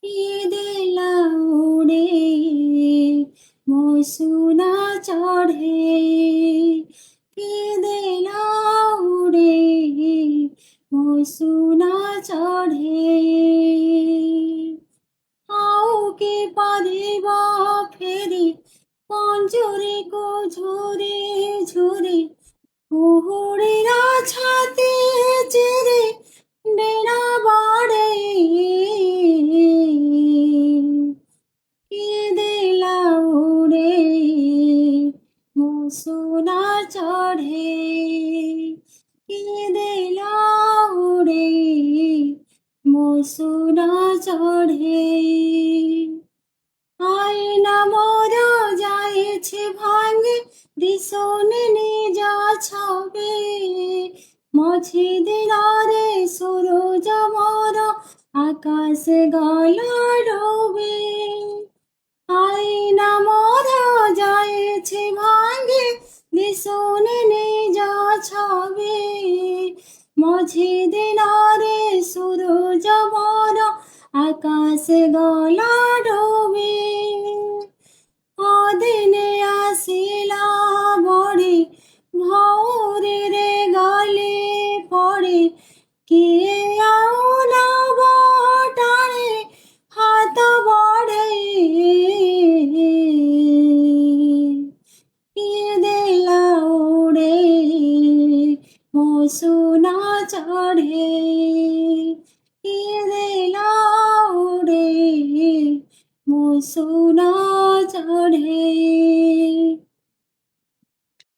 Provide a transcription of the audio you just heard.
কি দিলা উড়ে মৌসুনা চড়ে, কি দিলা উড়ে মৌসুনা চড়ে। আউকে পারিবা ফেরি পঞ্জরে কো ঝরে ঝরে, কুহুড়িরা ছাতে চেরে ডেরা বাড়ে। কি দিলা উড়ে মৌসুনা চড়ে, কি দিলা উড়ে মৌসুনা চড়ে। আয়না মোর যাইছে ভাঙে দিশনে নিজা ছবে, মঝি দিনারে সূরজ মোর আকাশ গলা ডোবে। আয়না মোর যাইছে ভাঙে দিশনে নিজা ছবে, মঝি দিনারে সূরজ মোর আকাশ গলা ডোবে। অদিনে আসিলা বড়ে ভোরে রে গলে পড়ে, কে আউলা বটারে হাত বড়ে। কি দিলা উড়ে মৌসুনা চড়ে, কি দিলা উড়ে মৌসুনা